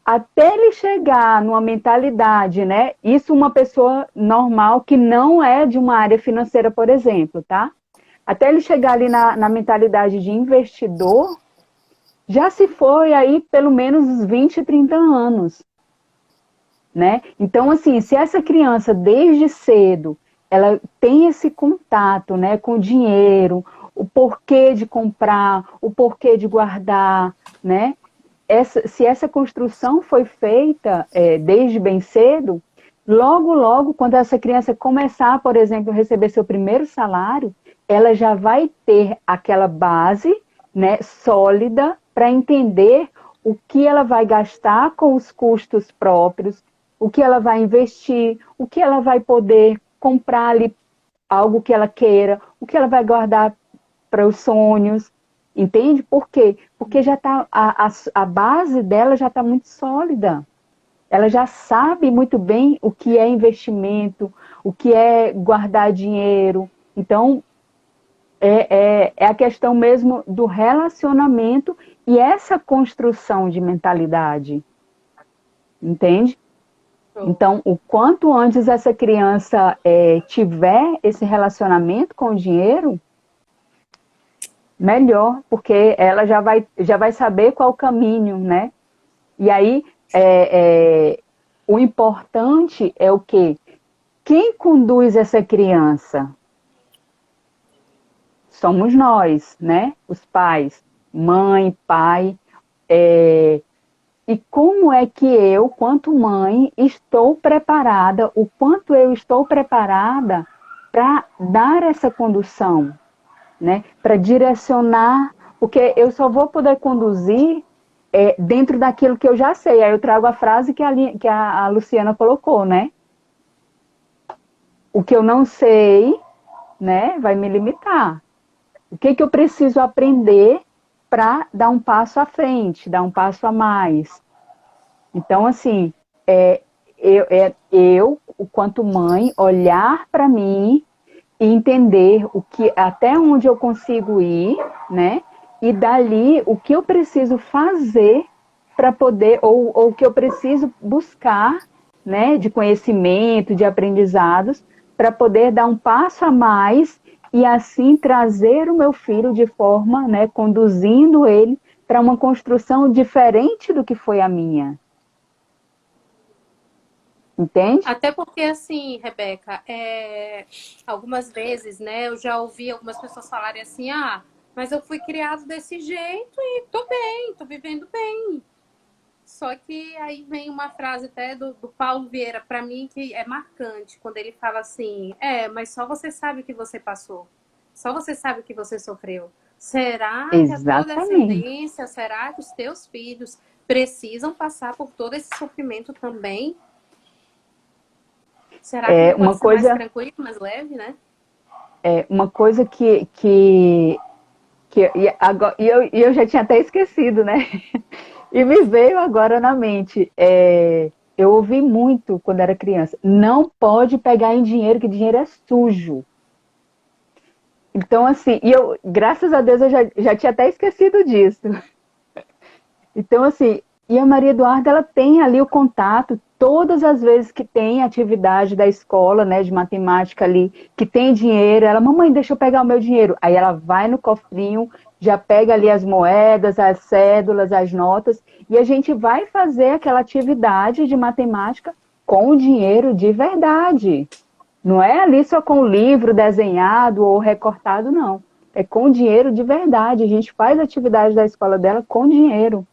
[SPEAKER 1] até ele chegar numa mentalidade, né? Isso uma pessoa normal que não é de uma área financeira, por exemplo, tá? Até ele chegar ali na mentalidade de investidor, já se foi aí pelo menos uns 20, 30 anos, né? Então, assim, se essa criança desde cedo ela tem esse contato, né, com o dinheiro, o porquê de comprar, o porquê de guardar, né? Se essa construção foi feita desde bem cedo, logo, logo, quando essa criança começar, por exemplo, a receber seu primeiro salário, ela já vai ter aquela base, né, sólida para entender o que ela vai gastar com os custos próprios, o que ela vai investir, o que ela vai poder comprar ali algo que ela queira, o que ela vai guardar para os sonhos, entende? Por quê? Porque já tá, a base dela já está muito sólida. Ela já sabe muito bem o que é investimento, o que é guardar dinheiro. Então, é a questão mesmo do relacionamento e essa construção de mentalidade, entende? Então, o quanto antes essa criança tiver esse relacionamento com o dinheiro, melhor, porque ela já vai saber qual o caminho, né? E aí, o importante é o quê? Quem conduz essa criança? Somos nós, né? Os pais, mãe, pai. E como é que eu, quanto mãe, estou preparada, o quanto eu estou preparada para dar essa condução, né? Para direcionar, porque eu só vou poder conduzir dentro daquilo que eu já sei. Aí eu trago a frase que a Luciana colocou, né? O que eu não sei, né, vai me limitar. O que eu preciso aprender para dar um passo à frente, dar um passo a mais. Então, assim, quanto mãe, olhar para mim e entender até onde eu consigo ir, né? E dali o que eu preciso fazer para poder, ou o que eu preciso buscar, né? De conhecimento, de aprendizados, para poder dar um passo a mais e assim trazer o meu filho de forma, né? Conduzindo ele para uma construção diferente do que foi a minha. Entende?
[SPEAKER 3] Até porque, assim, Rebeca, algumas vezes, né, eu já ouvi algumas pessoas falarem assim, ah, mas eu fui criado desse jeito e tô bem, tô vivendo bem. Só que aí vem uma frase até do Paulo Vieira, para mim, que é marcante, quando ele fala assim, mas só você sabe o que você passou. Só você sabe o que você sofreu. Será que a tua
[SPEAKER 1] Exatamente.
[SPEAKER 3] descendência, será que os teus filhos precisam passar por todo esse sofrimento também? Será que não pode
[SPEAKER 1] Uma
[SPEAKER 3] ser mais
[SPEAKER 1] coisa,
[SPEAKER 3] tranquilo, mais leve, né?
[SPEAKER 1] uma coisa eu já tinha até esquecido, né? E me veio agora na mente. eu ouvi muito quando era criança, não pode pegar em dinheiro, que dinheiro é sujo. Então, assim, e eu, graças a Deus, eu já tinha até esquecido disso. Então, assim, e a Maria Eduarda, ela tem ali o contato, todas as vezes que tem atividade da escola, né, de matemática ali, que tem dinheiro, ela, mamãe, deixa eu pegar o meu dinheiro. Aí ela vai no cofrinho, já pega ali as moedas, as cédulas, as notas, e a gente vai fazer aquela atividade de matemática com o dinheiro de verdade. Não é ali só com o livro desenhado ou recortado, não. É com dinheiro de verdade. A gente faz a atividade da escola dela com dinheiro.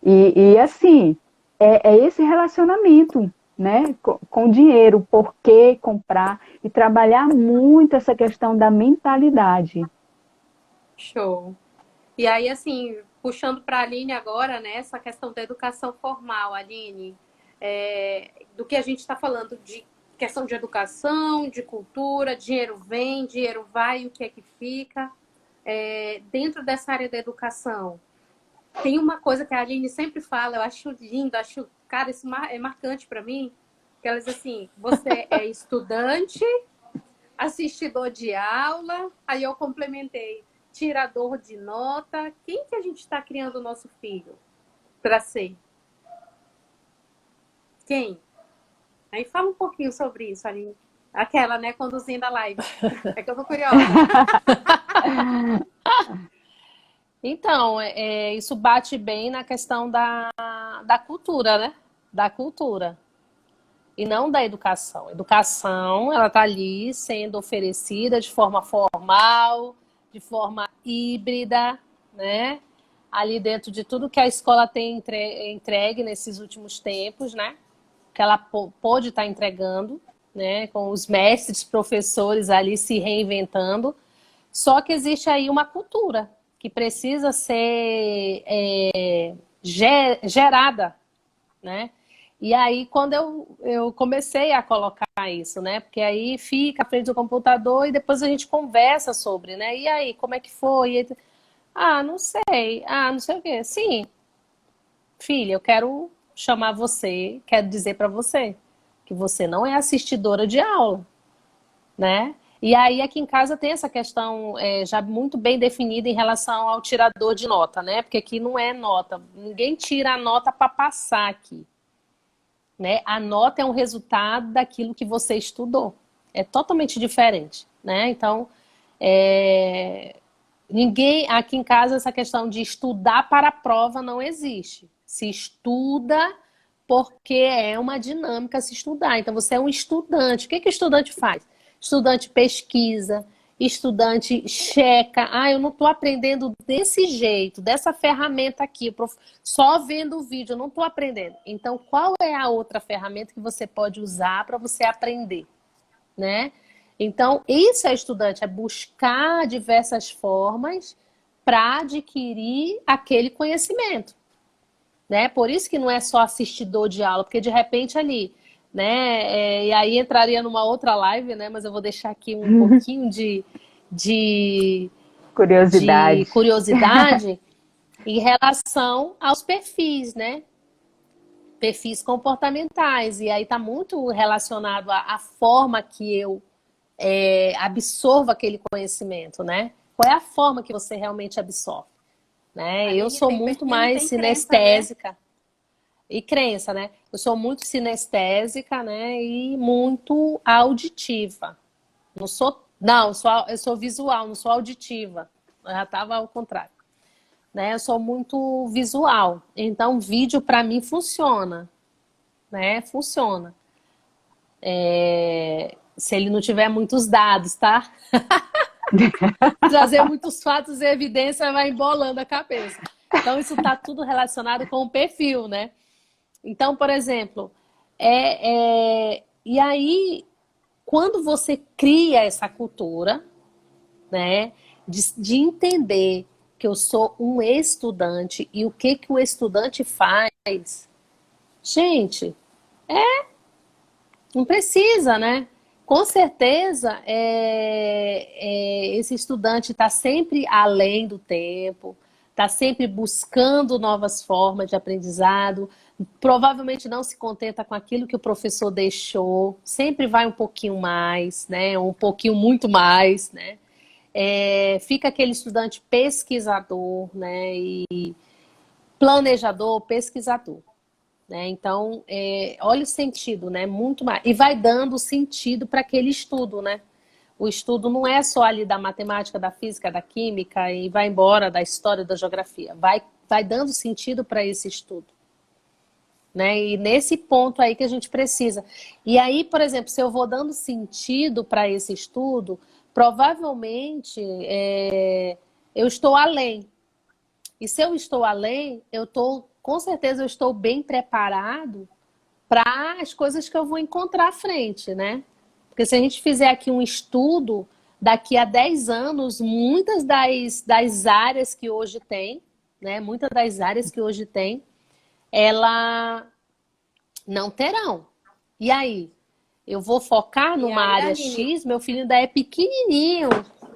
[SPEAKER 1] E assim, é esse relacionamento, né? Com dinheiro, por que comprar e trabalhar muito essa questão da mentalidade.
[SPEAKER 3] Show. E aí, assim, puxando para a Aline agora, né, essa questão da educação formal, Aline, do que a gente está falando de questão de educação, de cultura, dinheiro vem, dinheiro vai, o que é que fica. Dentro dessa área da educação, tem uma coisa que a Aline sempre fala, eu acho lindo, cara, isso é marcante para mim, que ela diz assim, você é estudante, assistidor de aula, aí eu complementei, tirador de nota. Quem que a gente está criando o nosso filho para ser? Quem? Aí fala um pouquinho sobre isso, Aline. Aquela, né, conduzindo a live. É que eu tô curiosa.
[SPEAKER 2] Então, isso bate bem na questão da cultura, né? Da cultura. E não da educação. A educação, ela está ali sendo oferecida de forma formal, de forma híbrida, né? Ali dentro de tudo que a escola tem entregue nesses últimos tempos, né? Que ela pôde estar entregando, né? Com os mestres, professores ali se reinventando. Só que existe aí uma cultura que precisa ser gerada, né? E aí, quando eu comecei a colocar isso, né? Porque aí fica à frente do computador e depois a gente conversa sobre, né? E aí, como é que foi? Ah, não sei. Ah, não sei o quê. Sim, filha, eu quero chamar você, quero dizer para você que você não é assistidora de aula, né? E aí aqui em casa tem essa questão já muito bem definida em relação ao tirador de nota, né? Porque aqui não é nota, ninguém tira a nota para passar aqui, né? A nota é um resultado daquilo que você estudou, é totalmente diferente, né? Então, ninguém aqui em casa essa questão de estudar para a prova não existe. Se estuda porque é uma dinâmica se estudar. Então, você é um estudante. O que que o estudante faz? Estudante pesquisa, estudante checa. Ah, eu não estou aprendendo desse jeito, dessa ferramenta aqui, só vendo o vídeo, eu não estou aprendendo. Então, qual é a outra ferramenta que você pode usar para você aprender, né? Então, isso é estudante, é buscar diversas formas para adquirir aquele conhecimento, né? Por isso que não é só assistidor de aula, porque de repente ali, né? E aí entraria numa outra live, né? Mas eu vou deixar aqui um pouquinho de
[SPEAKER 1] Curiosidade.
[SPEAKER 2] curiosidade em relação aos perfis, né? Perfis comportamentais. E aí está muito relacionado à forma que eu absorvo aquele conhecimento, né? Qual é a forma que você realmente absorve, né? Eu sou muito mais sinestésica. E crença, né? Eu sou muito sinestésica, né? E muito auditiva. Eu sou visual, não sou auditiva. Eu já estava ao contrário, né? Eu sou muito visual. Então, vídeo para mim funciona, né? Funciona. Se ele não tiver muitos dados, tá? Trazer muitos fatos e evidência vai embolando a cabeça. Então, isso está tudo relacionado com o perfil, né? Então, por exemplo, e aí, quando você cria essa cultura, né, de entender que eu sou um estudante e o que o estudante faz, gente, não precisa, né? Com certeza, esse estudante está sempre além do tempo, está sempre buscando novas formas de aprendizado, provavelmente não se contenta com aquilo que o professor deixou, sempre vai um pouquinho mais, né? Um pouquinho muito mais, né? Fica aquele estudante pesquisador, né? E planejador, pesquisador. Né? Então, olha o sentido, né? Muito mais. E vai dando sentido para aquele estudo, né? O estudo não é só ali da matemática, da física, da química e vai embora da história, da geografia. Vai dando sentido para esse estudo. Né? E nesse ponto aí que a gente precisa. E aí, por exemplo, se eu vou dando sentido para esse estudo, provavelmente eu estou além. E se eu estou além, com certeza eu estou bem preparado para as coisas que eu vou encontrar à frente, né? Porque se a gente fizer aqui um estudo, daqui a 10 anos, muitas das áreas que hoje tem, né? Muitas das áreas que hoje tem, ela não terão. E aí? Eu vou focar numa área X, meu filho ainda é pequenininho,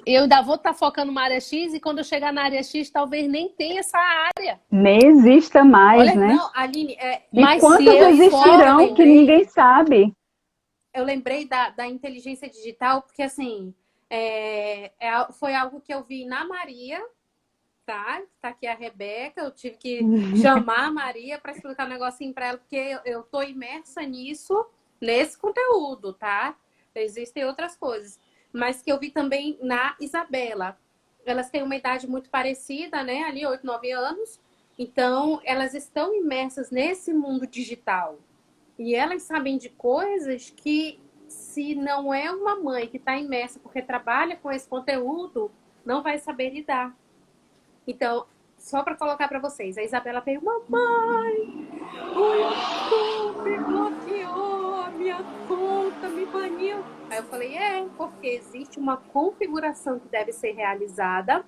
[SPEAKER 2] eu ainda vou estar focando numa área X e quando eu chegar na área X, talvez nem tenha essa área.
[SPEAKER 1] Nem exista mais,
[SPEAKER 3] olha,
[SPEAKER 1] né?
[SPEAKER 3] Não, Aline,
[SPEAKER 1] e quantas existirão que ninguém sabe?
[SPEAKER 3] Eu lembrei da inteligência digital, porque assim, foi algo que eu vi na Maria, tá? Tá aqui a Rebeca, eu tive que chamar a Maria para explicar um negocinho para ela, porque eu tô imersa nesse conteúdo, tá? Existem outras coisas. Mas que eu vi também na Isabela. Elas têm uma idade muito parecida, né? Ali, 8, 9 anos. Então, elas estão imersas nesse mundo digital. E elas sabem de coisas que, se não é uma mãe que está imersa porque trabalha com esse conteúdo, não vai saber lidar. Então, só para colocar para vocês, a Isabela veio, mamãe, o YouTube bloqueou a minha conta, me baniu. Aí eu falei, porque existe uma configuração que deve ser realizada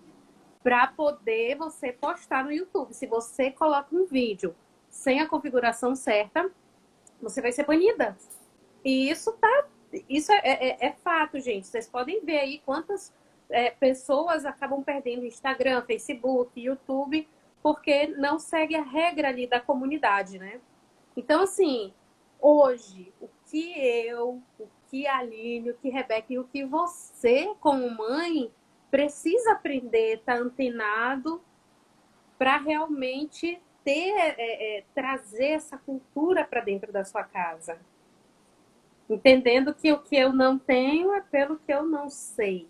[SPEAKER 3] para poder você postar no YouTube. Se você coloca um vídeo sem a configuração certa, você vai ser banida. E isso é fato, gente. Vocês podem ver aí quantas pessoas acabam perdendo Instagram, Facebook, YouTube, porque não segue a regra ali da comunidade, né? Então, assim, hoje, o que a Aline, o que a Rebeca e o que você, como mãe, precisa aprender, tá antenado para realmente trazer essa cultura para dentro da sua casa. Entendendo que o que eu não tenho é pelo que eu não sei.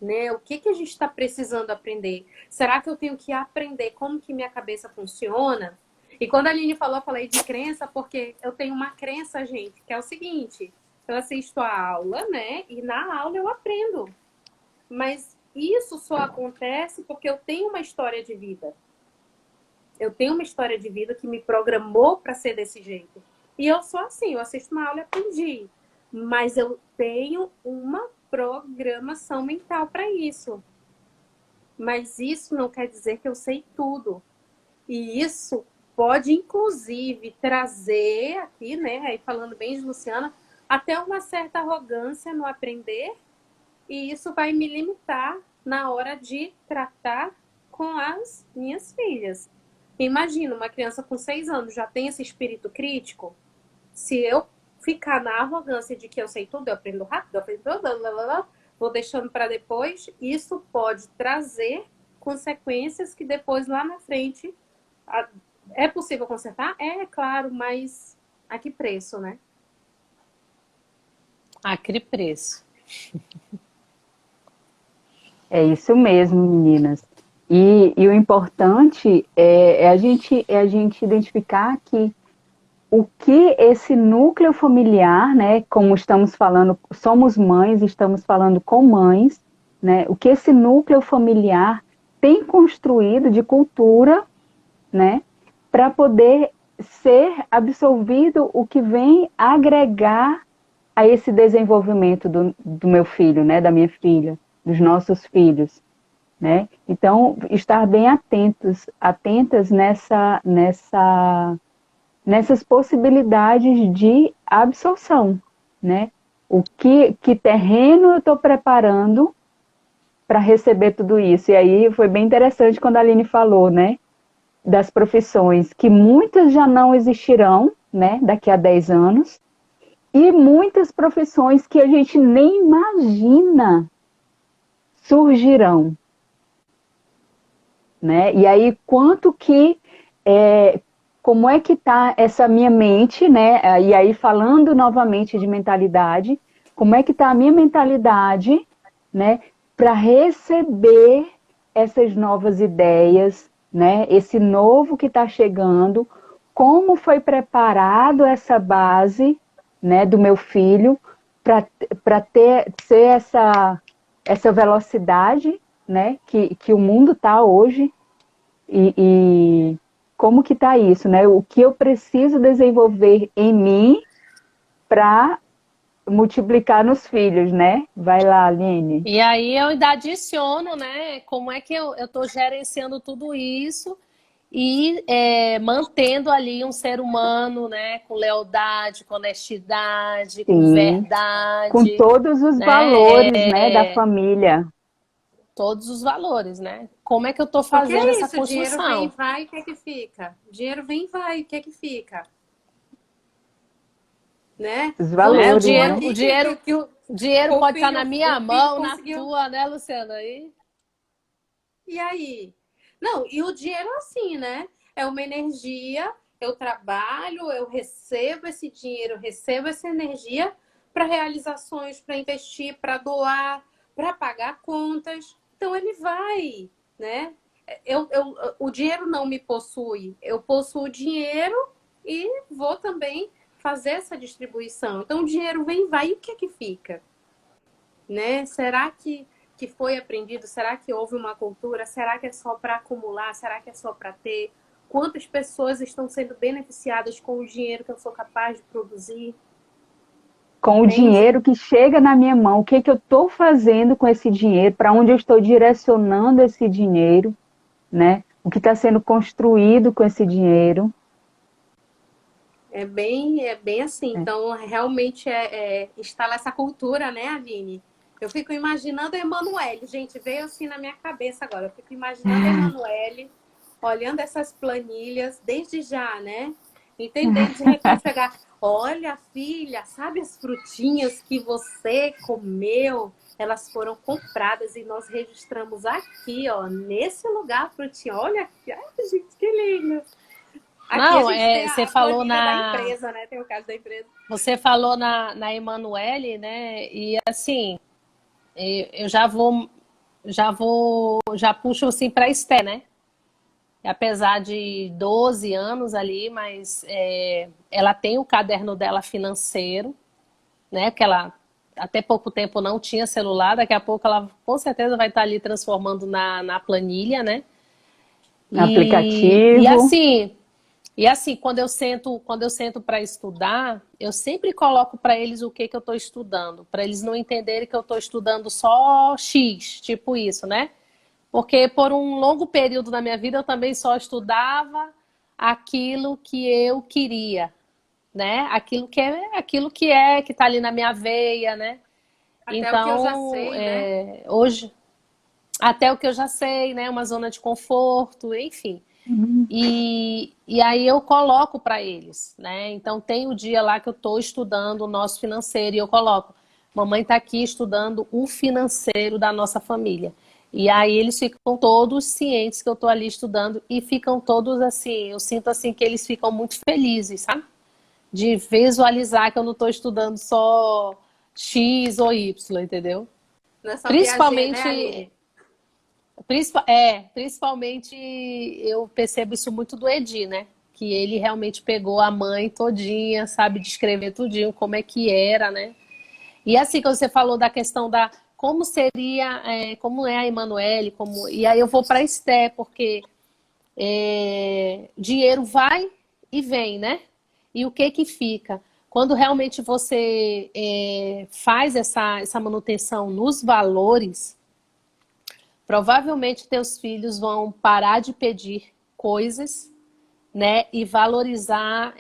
[SPEAKER 3] Né? O que a gente está precisando aprender? Será que eu tenho que aprender como que minha cabeça funciona? E quando a Aline falou, eu falei de crença, porque eu tenho uma crença, gente, que é o seguinte, eu assisto a aula, né? E na aula eu aprendo. Mas isso só acontece porque eu tenho uma história de vida. Eu tenho uma história de vida que me programou para ser desse jeito. E eu sou assim, eu assisto uma aula e aprendi. Mas eu tenho uma programação mental para isso. Mas isso não quer dizer que eu sei tudo. E isso pode, inclusive, trazer aqui, né, aí falando bem de Luciana, até uma certa arrogância no aprender. E isso vai me limitar na hora de tratar com as minhas filhas. Imagina, uma criança com 6 anos já tem esse espírito crítico. Se eu ficar na arrogância de que eu sei tudo, eu aprendo rápido, eu aprendo tudo, vou deixando para depois, isso pode trazer consequências que depois, lá na frente, é possível consertar? É, claro, mas a que preço, né?
[SPEAKER 2] A que preço.
[SPEAKER 1] É isso mesmo, meninas. E o importante é a gente identificar que o que esse núcleo familiar, né, como estamos falando, somos mães, estamos falando com mães, né, o que esse núcleo familiar tem construído de cultura, né, para poder ser absorvido o que vem agregar a esse desenvolvimento do meu filho, né, da minha filha, dos nossos filhos, né? Então, estar bem atentas nessas possibilidades de absorção, né? Que terreno eu estou preparando para receber tudo isso. E aí foi bem interessante quando a Aline falou, né, das profissões, que muitas já não existirão, né, daqui a 10 anos, e muitas profissões que a gente nem imagina surgirão, né? E aí, como é que está essa minha mente, né? E aí, falando novamente de mentalidade, como é que está a minha mentalidade, né? Para receber essas novas ideias, né? Esse novo que está chegando, como foi preparado essa base, né? Do meu filho para ser essa velocidade, né? Que o mundo está hoje e como que está isso, né? O que eu preciso desenvolver em mim para multiplicar nos filhos, né? Vai lá, Aline.
[SPEAKER 2] E aí eu ainda adiciono, né? Como é que eu estou gerenciando tudo isso e mantendo ali um ser humano, né? Com lealdade, com honestidade, com
[SPEAKER 1] Sim, com
[SPEAKER 2] verdade,
[SPEAKER 1] todos os
[SPEAKER 2] né?
[SPEAKER 1] valores, né, da família.
[SPEAKER 2] Todos os valores, né? Como é que eu estou
[SPEAKER 3] Porque
[SPEAKER 2] fazendo
[SPEAKER 3] é
[SPEAKER 2] essa
[SPEAKER 3] isso, o dinheiro vem e
[SPEAKER 2] construção?
[SPEAKER 3] vai, o que é que fica? O dinheiro vem e vai, o que é que fica? Né?
[SPEAKER 1] Os
[SPEAKER 3] Vamos
[SPEAKER 2] Né? O
[SPEAKER 1] valores,
[SPEAKER 3] supor
[SPEAKER 1] né?
[SPEAKER 2] dinheiro, o
[SPEAKER 3] aqui
[SPEAKER 2] dinheiro, o dinheiro
[SPEAKER 3] o
[SPEAKER 2] pode estar na
[SPEAKER 3] filho, o
[SPEAKER 2] minha
[SPEAKER 3] filho
[SPEAKER 2] mão, na
[SPEAKER 3] conseguiu.
[SPEAKER 2] tua, né, Luciana? Aí
[SPEAKER 3] E aí? Não, e o dinheiro é assim, né? É uma energia, eu trabalho, eu recebo esse dinheiro, eu recebo essa energia para realizações, para investir, para doar, para pagar contas. Então ele vai, né? O dinheiro não me possui, eu possuo o dinheiro e vou também fazer essa distribuição. Então o dinheiro vem e vai, e o que é que fica? Né? Será que foi aprendido? Será que houve uma cultura? Será que é só para acumular? Será que é só para ter? Quantas pessoas estão sendo beneficiadas com o dinheiro que eu sou capaz de produzir?
[SPEAKER 1] Com o
[SPEAKER 3] Entende?
[SPEAKER 1] dinheiro que chega na minha mão, o que que eu estou fazendo com esse dinheiro, para onde eu estou direcionando esse dinheiro, né? O que está sendo construído com esse dinheiro.
[SPEAKER 3] É bem assim.
[SPEAKER 1] Né?
[SPEAKER 3] Então, realmente instalar essa cultura, né, Aline? Eu fico imaginando a Emanuele. Gente, veio assim na minha cabeça agora. Eu fico imaginando a Emanuele olhando essas planilhas desde já, né? Entendendo, de repente pegar, olha, filha, sabe as frutinhas que você comeu? Elas foram compradas e nós registramos aqui, ó, nesse lugar a frutinha. Olha aqui, ai, gente, que lindo. Aqui a
[SPEAKER 2] não,
[SPEAKER 3] gente tem
[SPEAKER 2] você
[SPEAKER 3] a
[SPEAKER 2] falou
[SPEAKER 3] planilha da empresa, né? Tem o caso da empresa.
[SPEAKER 2] você falou na Emanuele, né? E assim, eu já puxo assim para Esté, né? Apesar de 12 anos ali, mas ela tem o caderno dela financeiro, né? Que ela até pouco tempo não tinha celular, daqui a pouco ela com certeza vai estar ali transformando na planilha, né? E
[SPEAKER 1] Aplicativo.
[SPEAKER 2] assim, quando eu sento para estudar, eu sempre coloco para eles o que que eu estou estudando, para eles não entenderem que eu estou estudando só X, tipo isso, né? Porque por um longo período da minha vida eu também só estudava aquilo que eu queria, né? Que está ali na minha veia, né?
[SPEAKER 3] Até o que eu já
[SPEAKER 2] Então,
[SPEAKER 3] sei, né?
[SPEAKER 2] hoje, até o que eu já sei, né? Uma zona de conforto, enfim. E aí eu coloco para eles, né? Então tem o dia lá que eu estou estudando o nosso financeiro e eu coloco, mamãe está aqui estudando o financeiro da nossa família. E aí eles ficam todos cientes que eu estou ali estudando e ficam todos assim, eu sinto assim que eles ficam muito felizes, sabe? De visualizar que eu não estou estudando só X ou Y, entendeu?
[SPEAKER 3] Não é só Piaget, né,
[SPEAKER 2] Principalmente
[SPEAKER 3] Aline?
[SPEAKER 2] Principalmente eu percebo isso muito do Edi, né? Que ele realmente pegou a mãe todinha, sabe descrever tudinho como é que era, né? E assim, quando você falou da questão da como seria, como é a Emanuele, e aí eu vou para a Esté, porque dinheiro vai e vem, né? E o que que fica? Quando realmente você faz essa manutenção nos valores, provavelmente teus filhos vão parar de pedir coisas, né? E valorizar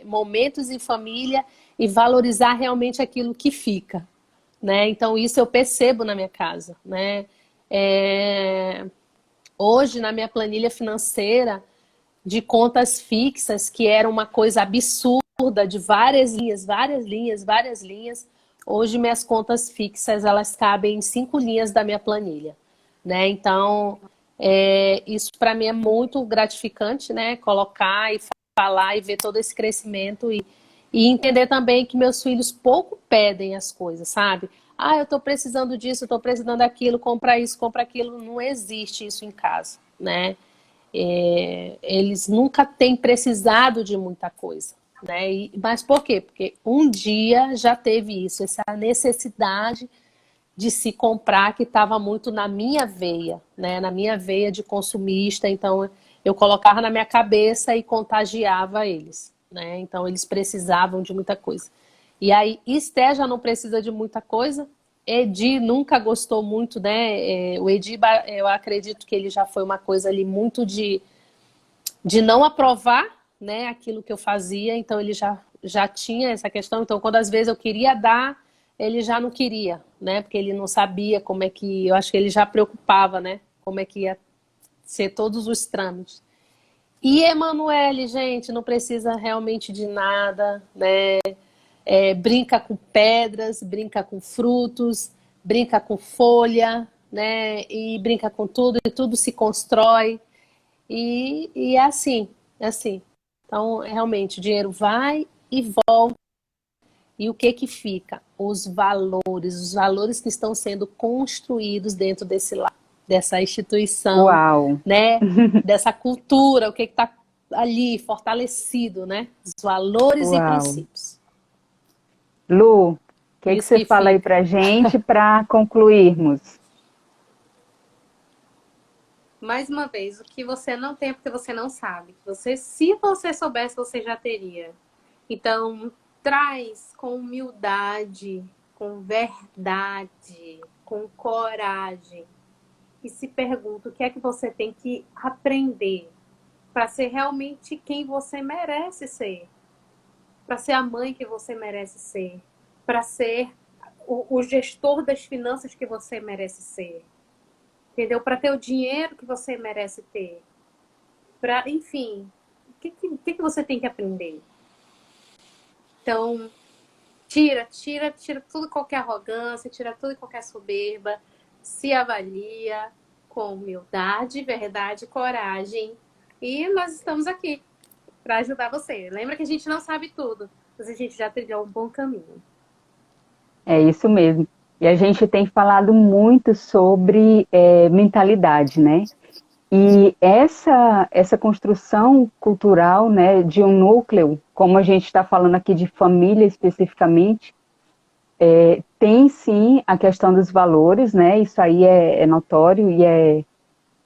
[SPEAKER 2] momentos em família e valorizar realmente aquilo que fica. né? Então isso eu percebo na minha casa, né? É, Hoje, na minha planilha financeira de contas fixas, que era uma coisa absurda, de várias linhas, várias linhas, várias linhas, hoje minhas contas fixas, elas cabem em 5 linhas da minha planilha, né? Então, isso para mim é muito gratificante, né? Colocar e falar e ver todo esse crescimento e entender também que meus filhos pouco pedem as coisas, sabe? Ah, eu estou precisando disso, eu estou precisando daquilo, compra isso, compra aquilo. Não existe isso em casa, né? Eles nunca têm precisado de muita coisa, né? Mas por quê? Porque um dia já teve isso, essa necessidade de se comprar que estava muito na minha veia, né? Na minha veia de consumista, então eu colocava na minha cabeça e contagiava eles, né? Então eles precisavam de muita coisa. E aí, Esté já não precisa de muita coisa. Edi nunca gostou muito, né? O Edi, eu acredito que ele já foi uma coisa ali muito de não aprovar, né, aquilo que eu fazia. Então ele já tinha essa questão. Então quando às vezes eu queria dar, ele já não queria, né? Porque ele não sabia como é que... Eu acho que ele já preocupava, né? Como é que ia ser todos os trâmites. E Emanuele, gente, não precisa realmente de nada, né? Brinca com pedras, brinca com frutos, brinca com folha, né? E brinca com tudo, e tudo se constrói. E é assim, é assim. Então, realmente, o dinheiro vai e volta. E o que que fica? Os valores que estão sendo construídos dentro dessa instituição,
[SPEAKER 1] Uau!
[SPEAKER 2] né? Dessa cultura, o que que está ali fortalecido, né? Os valores e
[SPEAKER 1] Uau!
[SPEAKER 2] princípios.
[SPEAKER 1] Lu, o que que
[SPEAKER 2] Isso
[SPEAKER 1] você
[SPEAKER 2] que
[SPEAKER 1] fala aí
[SPEAKER 2] fica.
[SPEAKER 1] pra gente para concluirmos?
[SPEAKER 3] Mais uma vez, o que você não tem é porque você não sabe. Se você soubesse, você já teria. Então, traz com humildade, com verdade, com coragem. E se pergunta o que é que você tem que aprender para ser realmente quem você merece ser. Para ser a mãe que você merece ser. Para ser o gestor das finanças que você merece ser. Entendeu? Para ter o dinheiro que você merece ter. Enfim, o que você tem que aprender? Então, tira tudo qualquer arrogância, tira tudo qualquer soberba, se avalia com humildade, verdade, coragem. E nós estamos aqui para ajudar você. Lembra que a gente não sabe tudo, mas a gente já trilhou um bom caminho.
[SPEAKER 1] É isso mesmo. E a gente tem falado muito sobre mentalidade, né? E essa construção cultural, né, de um núcleo, como a gente está falando aqui de família especificamente, tem sim a questão dos valores, né? Isso aí é notório e é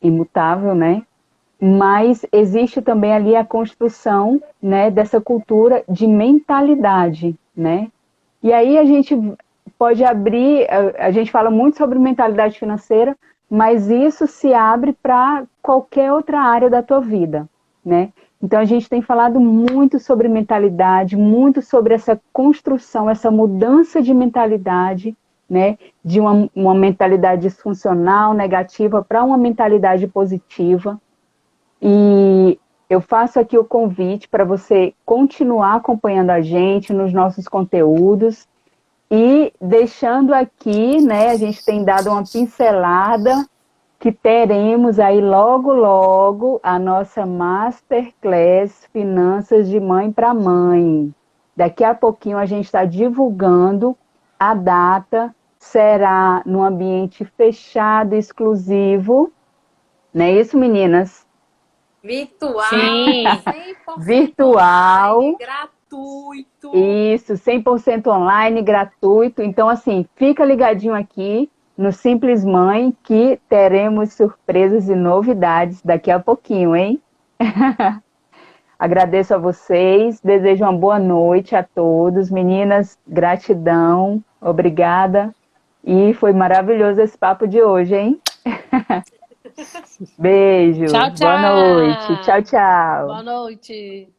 [SPEAKER 1] imutável, né? Mas existe também ali a construção, né, dessa cultura de mentalidade, né? E aí a gente pode abrir, a gente fala muito sobre mentalidade financeira, mas isso se abre para qualquer outra área da tua vida, né? Então a gente tem falado muito sobre mentalidade, muito sobre essa construção, essa mudança de mentalidade, né? De uma mentalidade disfuncional, negativa, para uma mentalidade positiva. E eu faço aqui o convite para você continuar acompanhando a gente nos nossos conteúdos e deixando aqui, né, a gente tem dado uma pincelada que teremos aí logo, logo a nossa Masterclass Finanças de Mãe para Mãe. Daqui a pouquinho a gente está divulgando a data, será num ambiente fechado, exclusivo, não é isso, meninas?
[SPEAKER 3] Virtual,
[SPEAKER 2] Sim,
[SPEAKER 3] 100% online,
[SPEAKER 1] Virtual,
[SPEAKER 3] gratuito.
[SPEAKER 1] isso, 100% online, gratuito. Então, assim, fica ligadinho aqui no Simples Mãe que teremos surpresas e novidades daqui a pouquinho, hein? Agradeço a vocês, desejo uma boa noite a todos. Meninas, gratidão, obrigada. E foi maravilhoso esse papo de hoje, hein? Beijo,
[SPEAKER 2] tchau,
[SPEAKER 1] boa noite, tchau,
[SPEAKER 2] tchau.
[SPEAKER 1] tchau.
[SPEAKER 2] Boa noite.